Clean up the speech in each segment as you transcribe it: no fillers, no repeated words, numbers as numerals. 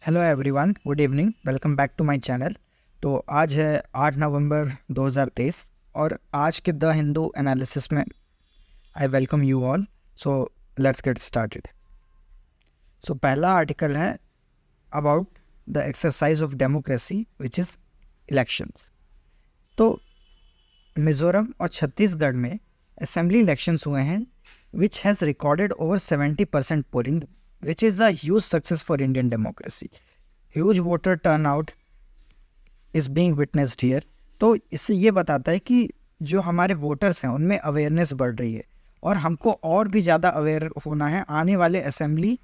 Hello everyone, good evening, welcome back to my channel. तो आज है 8 नवंबर 2023 और आज के द हिंदू एनालिसिस में I welcome you all. So let's get started. So पहला आर्टिकल है about the exercise of democracy which is elections. तो मिज़ोरम और छत्तीसगढ़ में असेंबली इलेक्शंस हुए हैं which has recorded over 70% polling which is a huge success for Indian democracy. Huge voter turnout is being witnessed here. तो इससे ये बताता है कि जो हमारे वोटर्स हैं उनमें अवेयरनेस बढ़ रही है और हमको और भी ज़्यादा अवेयर होना है आने वाले assembly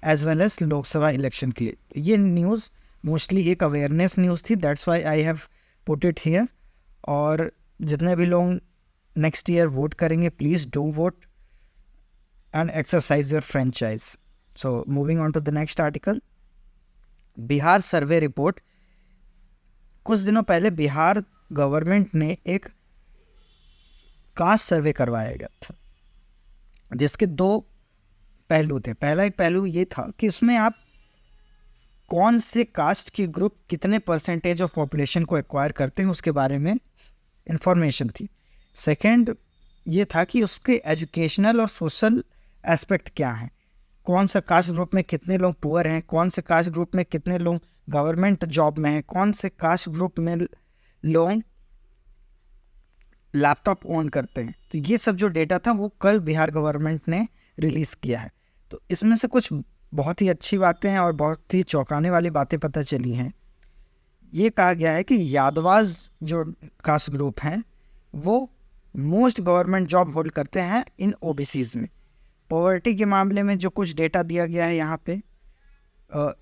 as well as Lok Sabha election के लिए। ये न्यूज़ मोस्टली एक अवेयरनेस न्यूज़ थी, that's why I have put it here. और जितने भी लोग नेक्स्ट ईयर वोट करेंगे, please do vote and exercise your franchise. So moving on to the next article, Bihar survey report. कुछ दिनों पहले बिहार गवर्नमेंट ने एक कास्ट सर्वे करवाया गया था जिसके दो पहलू थे। पहला एक पहलू ये था कि उसमें आप कौन से कास्ट के ग्रुप कितने परसेंटेज ऑफ पॉपुलेशन को एक्वायर करते हैं उसके बारे में इंफॉर्मेशन थी। सेकंड ये था कि उसके एजुकेशनल और सोशल एस्पेक्ट क्या हैं, कौन सा कास्ट ग्रुप में कितने लोग पुअर हैं, कौन से कास्ट ग्रुप में कितने लोग गवर्नमेंट जॉब में हैं, कौन से कास्ट ग्रुप में लोग लैपटॉप ओन करते हैं। तो ये सब जो डेटा था वो कल बिहार गवर्नमेंट ने रिलीज़ किया है। तो इसमें से कुछ बहुत ही अच्छी बातें हैं और बहुत ही चौंकाने वाली बातें पता चली हैं। ये कहा गया है कि यादवाज जो कास्ट ग्रुप हैं वो मोस्ट गवर्नमेंट जॉब होल्ड करते हैं इन ओबीसीज में। पॉवर्टी के मामले में जो कुछ डेटा दिया गया है यहाँ पे,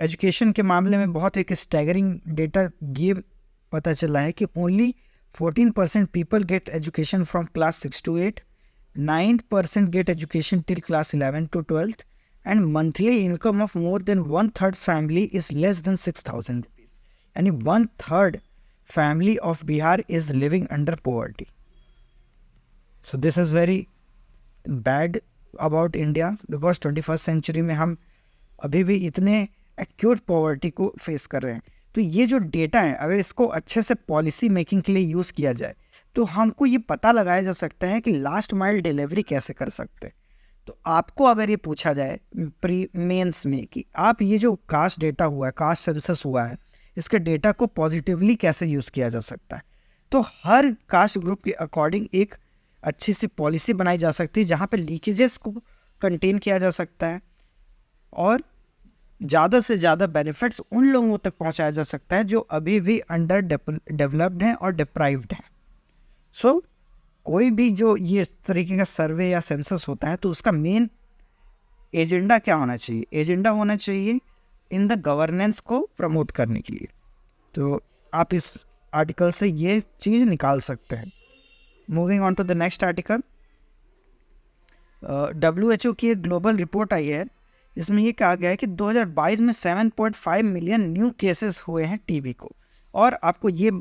एजुकेशन के मामले में बहुत एक स्टैगरिंग डेटा ये पता चला है कि only 14% people get education from class 6 to 8, 9% get education till class 11 to 12 and monthly income of more than 1/3 family is less than 6,000 rupees. यानी 1/3 family of Bihar is living under poverty. So this is very bad about India because 21st century में हम अभी भी इतने acute poverty को face कर रहे हैं। तो ये जो डेटा है अगर इसको अच्छे से पॉलिसी मेकिंग के लिए यूज़ किया जाए तो हमको ये पता लगाया जा सकता है कि लास्ट माइल डिलीवरी कैसे कर सकते हैं। तो आपको अगर ये पूछा जाए प्री मेंस में कि आप ये जो कास्ट डेटा हुआ है, कास्ट सेंसस हुआ है, इसके डेटा को पॉजिटिवली कैसे यूज़ किया जा सकता है, तो हर कास्ट ग्रुप के अकॉर्डिंग एक अच्छी सी पॉलिसी बनाई जा सकती है जहाँ पे लीकेजेस को कंटेन किया जा सकता है और ज़्यादा से ज़्यादा बेनिफिट्स उन लोगों तक पहुंचाया जा सकता है जो अभी भी अंडर डेवलप्ड हैं और डिप्राइव्ड हैं। सो कोई भी जो ये तरीके का सर्वे या सेंसस होता है तो उसका मेन एजेंडा क्या होना चाहिए? एजेंडा होना चाहिए इन द गवर्नेंस को प्रमोट करने के लिए। तो आप इस आर्टिकल से ये चीज़ निकाल सकते हैं। Moving on to the next article, WHO की एक ग्लोबल रिपोर्ट आई है जिसमें ये कहा गया है कि 2022 में 7.5 मिलियन न्यू केसेस हुए हैं टीबी को। और आपको ये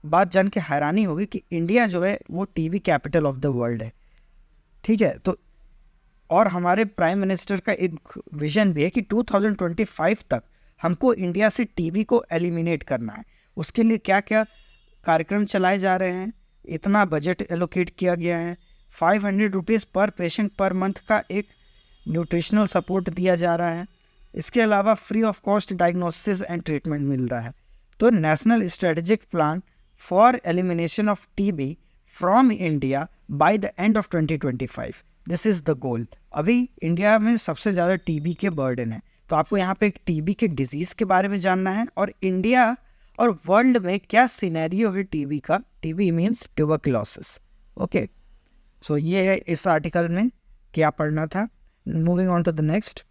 बात जान के हैरानी होगी कि इंडिया जो है वो TB capital of the world है। ठीक है, तो और हमारे प्राइम मिनिस्टर का एक विजन भी है कि 2025 तक हमको इंडिया से टीबी को एलिमिनेट करना है। उसके लिए क्या क्या कार्यक्रम चलाए जा रहे हैं, इतना बजट एलोकेट किया गया है, 500 रुपीज़ पर पेशेंट पर मंथ का एक न्यूट्रिशनल सपोर्ट दिया जा रहा है। इसके अलावा free of cost diagnosis and treatment मिल रहा है। तो national strategic plan for elimination of TB from India by the end of 2025, this is the goal. अभी इंडिया में सबसे ज़्यादा टीबी के बर्डन है, तो आपको यहाँ पे एक टीबी के डिजीज़ के बारे में जानना है और इंडिया और वर्ल्ड में क्या सिनेरियो है टीबी का। TB means tuberculosis. Okay, so ये है इस आर्टिकल में क्या पढ़ना था। Moving on to the next,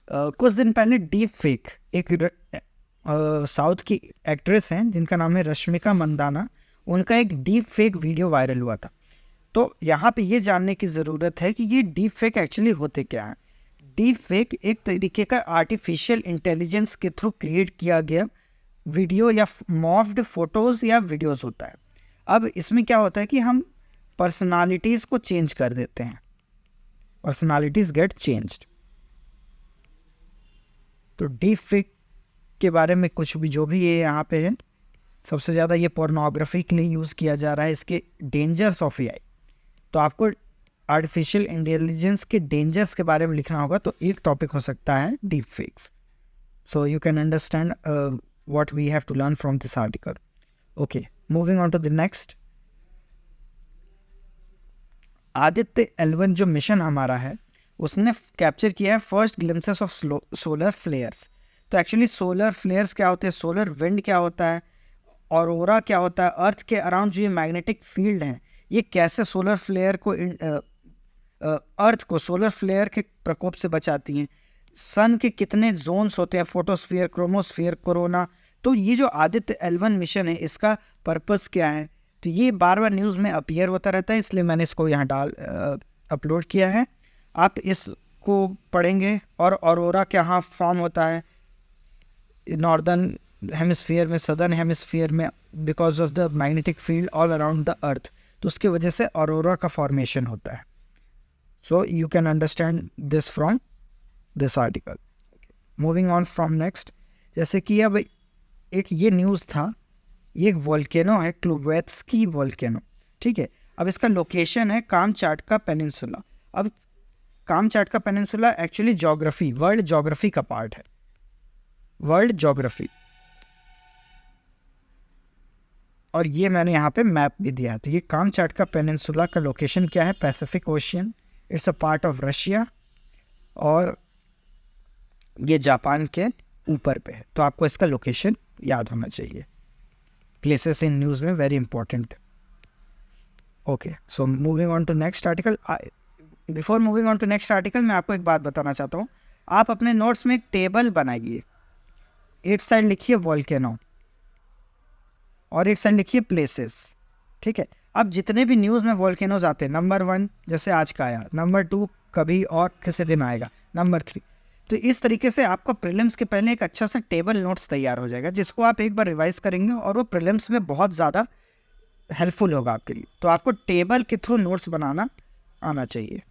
कुछ दिन पहले डीप फेक एक साउथ की एक्ट्रेस हैं जिनका नाम है रश्मिका मंदाना, उनका एक डीप फेक वीडियो वायरल हुआ था। तो यहाँ पे ये जानने की ज़रूरत है कि ये डीप फेक एक्चुअली होते क्या हैं। डीप फेक एक तरीके का आर्टिफिशियल इंटेलिजेंस के थ्रू क्रिएट किया गया वीडियो या मॉर्फ्ड फोटोज़ या वीडियोज़ होता है। अब इसमें क्या होता है कि हम पर्सनालिटीज़ को चेंज कर देते हैं, पर्सनालिटीज़ गेट चेंज्ड। तो डीप फेक के बारे में कुछ भी जो भी ये यहाँ पे है, सबसे ज़्यादा ये पोर्नोग्राफी के लिए यूज़ किया जा रहा है। इसके डेंजर्स ऑफ एआई, तो आपको आर्टिफिशियल इंटेलिजेंस के डेंजर्स के बारे में लिखना होगा, तो एक टॉपिक हो सकता है deep fakes. So you can understand what we have to learn from this article. Okay, moving on to the next. Aditya L1 जो मिशन हमारा है उसने कैप्चर किया है first glimpses of solar flares. तो एक्चुअली सोलर फ्लेयर्स क्या होते हैं, सोलर विंड क्या होता है, ऑरोरा क्या होता है, अर्थ के अराउंड जो ये मैग्नेटिक फील्ड है ये कैसे सोलर फ्लेयर को अर्थ को सोलर फ्लेयर के प्रकोप से बचाती हैं, सन के कितने जोन्स होते हैं, फोटोस्फीयर, क्रोमोस्फीयर, कोरोना। तो ये जो आदित्य L1 मिशन है इसका पर्पस क्या है, तो ये बार बार न्यूज़ में अपीयर होता रहता है, इसलिए मैंने इसको यहाँ अपलोड किया है। आप इसको पढ़ेंगे। और ऑरोरा कहाँ फॉर्म होता है, नॉर्दर्न हेमिस्फीयर में, सदर्न हेमिस्फीयर में, because of the magnetic field all around the earth, तो उसकी वजह से ऑरोरा का फॉर्मेशन होता है। So you can understand this from this article. Moving on from next, जैसे कि अब एक ये न्यूज़ था, ये एक वोल्केनो है, क्लुवेत्स्की वोल्केनो, ठीक है। अब इसका लोकेशन है कामचाटका पेनिनसुला। अब Kamchatka peninsula actually geography, world geography का पार्ट है, वर्ल्ड ज्योग्राफी। और ये मैंने यहाँ पे मैप भी दिया है। तो ये कामचाटका पेनिनसुला का लोकेशन क्या है, Pacific ocean, it's a part of Russia, और ये जापान के ऊपर पे है। तो आपको इसका लोकेशन याद होना चाहिए। प्लेसेस इन न्यूज़ में very important. Okay, so moving on to next article. Before moving on to next article मैं आपको एक बात बताना चाहता हूँ। आप अपने नोट्स में एक टेबल बनाइए, एक साइड लिखिए वोल्केनो और एक साइड लिखिए प्लेसेस, ठीक है। अब जितने भी न्यूज़ में वोल्केनोज आते हैं, नंबर 1 जैसे आज का आया, नंबर 2 कभी और किसी दिन आएगा, नंबर 3, तो इस तरीके से आपका प्रीलिम्स के पहले एक अच्छा सा टेबल नोट्स तैयार हो जाएगा, जिसको आप एक बार रिवाइज करेंगे और वो प्रीलिम्स में बहुत ज़्यादा हेल्पफुल होगा आपके लिए। तो आपको टेबल के थ्रू नोट्स बनाना आना चाहिए।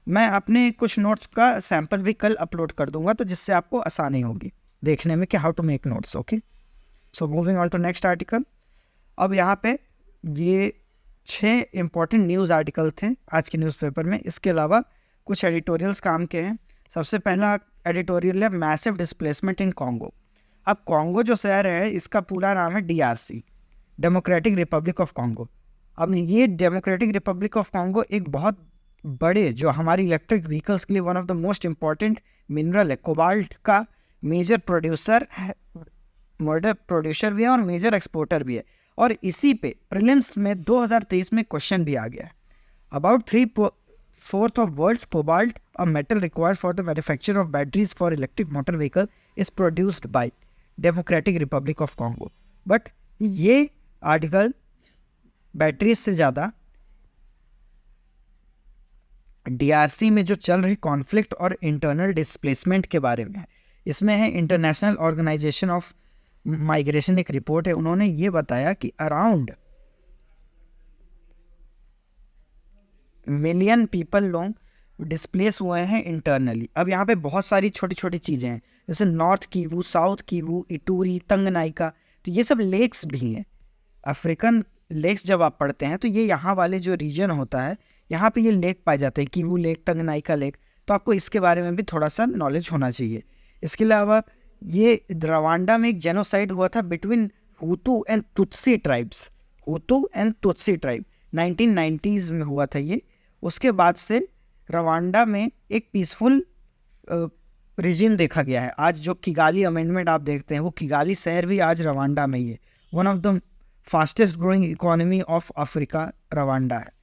मैं अपने कुछ नोट्स का सैम्पल भी कल अपलोड कर दूंगा, तो जिससे आपको आसानी होगी देखने में कि how to make notes. Okay, so moving on to next article. अब यहाँ पे ये 6 इंपॉर्टेंट न्यूज़ आर्टिकल थे आज के न्यूज़पेपर में। इसके अलावा कुछ एडिटोरियल्स काम के हैं। सबसे पहला एडिटोरियल है मैसिव डिस्प्लेसमेंट इन कॉन्गो। अब कॉन्गो जो शहर है इसका पूरा नाम है DRC, democratic Republic of Congo. अब ये डेमोक्रेटिक रिपब्लिक ऑफ कॉन्गो एक बहुत बड़े, जो हमारी इलेक्ट्रिक व्हीकल्स के लिए one of the most important mineral है, कोबाल्ट का मेजर प्रोड्यूसर है, भी है और मेजर एक्सपोर्टर भी है। और इसी पे प्रीलिम्स में 2023 में क्वेश्चन भी आ गया है। About 3/4 of world's cobalt, a metal required for the manufacture of batteries for electric motor vehicle, is produced by Democratic Republic of Congo. But ये आर्टिकल बैटरीज से ज़्यादा DRC में जो चल रही कॉन्फ्लिक्ट और इंटरनल डिस्प्लेसमेंट के बारे में है। इसमें है इंटरनेशनल ऑर्गेनाइजेशन ऑफ माइग्रेशन, एक रिपोर्ट है, उन्होंने ये बताया कि अराउंड मिलियन पीपल लोग डिस्प्लेस हुए हैं इंटरनली। अब यहाँ पे बहुत सारी छोटी छोटी चीज़ें हैं, जैसे north Kivu, south Kivu, इटूरी, Tanganyika, तो ये सब लेक्स भी हैं। अफ्रीकन लेक्स जब आप पढ़ते हैं तो ये यहाँ वाले जो रीजन होता है यहाँ पे ये लेक पाए जाते हैं, कीवू लेक, तंगनाइका लेक, तो आपको इसके बारे में भी थोड़ा सा नॉलेज होना चाहिए। इसके अलावा ये रवांडा में एक जेनोसाइड हुआ था between हुतू and Tutsi tribes, हुतू and Tutsi tribe, 1990s में हुआ था ये। उसके बाद से रवांडा में एक पीसफुल रिजिम देखा गया है। आज जो किगाली अमेंडमेंट आप देखते हैं वो किगाली शहर भी आज रवांडा में ही है। One of the fastest growing economy of Africa Rwanda है।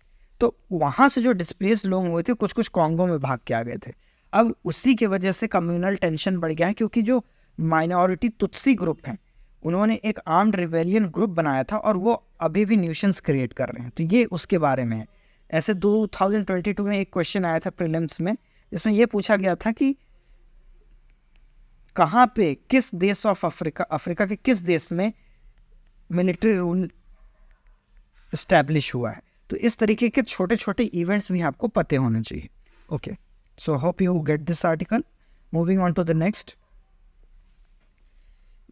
तो वहाँ से जो डिस्प्लेस लोग हुए थे कुछ कॉन्गो में भाग के आ गए थे। अब उसी की वजह से कम्युनल टेंशन बढ़ गया है, क्योंकि जो माइनॉरिटी तुत्सी ग्रुप हैं उन्होंने एक आर्म्ड रिवेलियन ग्रुप बनाया था और वो अभी भी न्यूशंस क्रिएट कर रहे हैं। तो ये उसके बारे में है। ऐसे 2022 में एक क्वेश्चन आया था प्रीलिम्स में, जिसमें ये पूछा गया था कि कहाँ पे, किस देश ऑफ अफ्रीका के किस देश में मिलिट्री रूल इस्टेब्लिश हुआ है। तो इस तरीके के छोटे छोटे इवेंट्स भी आपको पते होने चाहिए। Okay, so hope you get this article. Moving on to the next.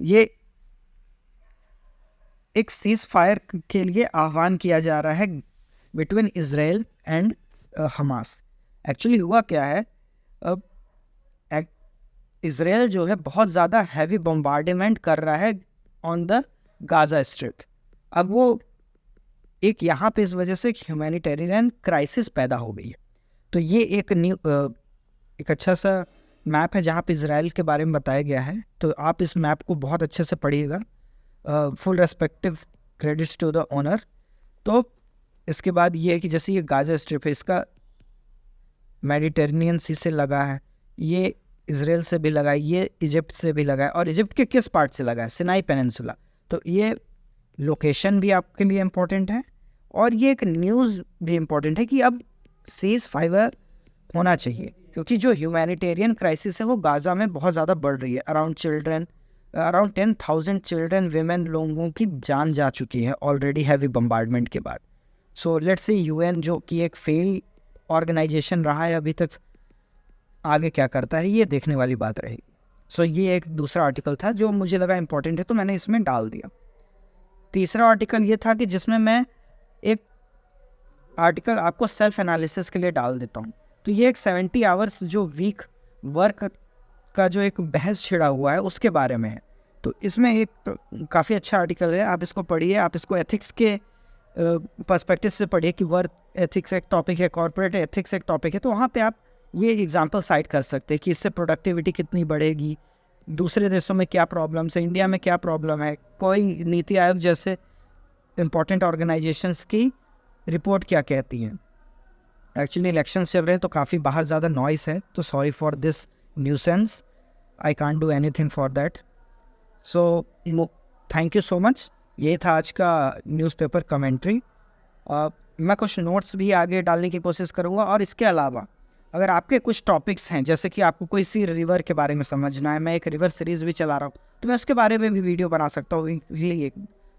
ये एक सीज फायर के लिए आह्वान किया जा रहा है between Israel and Hamas. Actually हुआ क्या है, अब इजराइल जो है बहुत ज़्यादा हैवी बम्बार्डिमेंट कर रहा है ऑन द गाजा स्ट्रिप। अब वो एक यहाँ पे इस वजह से एक ह्यूमैनिटेरियन क्राइसिस पैदा हो गई है। तो ये एक अच्छा सा मैप है जहाँ पे इजराइल के बारे में बताया गया है। तो आप इस मैप को बहुत अच्छे से पढ़िएगा। Full respective credits to the owner. तो इसके बाद ये है कि जैसे ये गाजा स्ट्रिप है, इसका मेडिटेरेनियन सी से लगा है, ये इजराइल से भी लगा है, ये इजिप्ट से भी लगा है। और इजिप्ट के किस पार्ट से लगा है? सिनाई पेनिनसुला। तो ये लोकेशन भी आपके लिए इम्पोर्टेंट है और ये एक न्यूज़ भी इम्पोर्टेंट है कि अब सीज फायर होना चाहिए, क्योंकि जो ह्यूमैनिटेरियन क्राइसिस है वो गाजा में बहुत ज़्यादा बढ़ रही है। अराउंड 10,000 चिल्ड्रन विमेन लोगों की जान जा चुकी है ऑलरेडी हैवी बम्बार्डमेंट के बाद। सो लेट्स से यूएन जो कि एक फेल ऑर्गेनाइजेशन रहा है अभी तक, आगे क्या करता है ये देखने वाली बात रहेगी। सो ये एक दूसरा आर्टिकल था जो मुझे लगा इम्पोर्टेंट है, तो मैंने इसमें डाल दिया। तीसरा आर्टिकल ये था कि जिसमें मैं एक आर्टिकल आपको सेल्फ एनालिसिस के लिए डाल देता हूँ। तो ये एक 70 आवर्स जो वीक वर्क का जो एक बहस छिड़ा हुआ है उसके बारे में है। तो इसमें एक काफ़ी अच्छा आर्टिकल है, आप इसको पढ़िए। आप इसको एथिक्स के पर्सपेक्टिव से पढ़िए कि वर्क एथिक्स एक टॉपिक है, कॉर्पोरेट एथिक्स एक टॉपिक है। तो वहाँ पे आप ये एग्जांपल साइट कर सकते हैं कि इससे प्रोडक्टिविटी कितनी बढ़ेगी, दूसरे देशों में क्या प्रॉब्लम्स है, इंडिया में क्या प्रॉब्लम है, कोई नीति आयोग जैसे इम्पोर्टेंट ऑर्गेनाइजेशंस की रिपोर्ट क्या कहती हैं। एक्चुअली इलेक्शंस चल रहे हैं तो काफ़ी बाहर ज़्यादा नॉइस है, तो sorry for this nuisance, I can't do anything for that. So thank you so much. ये था आज का न्यूज़पेपर कमेंट्री। मैं कुछ नोट्स भी आगे डालने की कोशिश करूँगा। और इसके अलावा अगर आपके कुछ टॉपिक्स हैं, जैसे कि आपको कोई सी रिवर के बारे में समझना है, मैं एक रिवर सीरीज़ भी चला रहा हूँ, तो मैं उसके बारे में भी वीडियो बना सकता हूँ वीकली।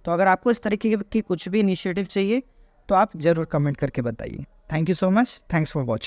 तो अगर आपको इस तरीके की कुछ भी इनिशिएटिव चाहिए तो आप ज़रूर कमेंट करके बताइए। Thank you so much. Thanks for watching.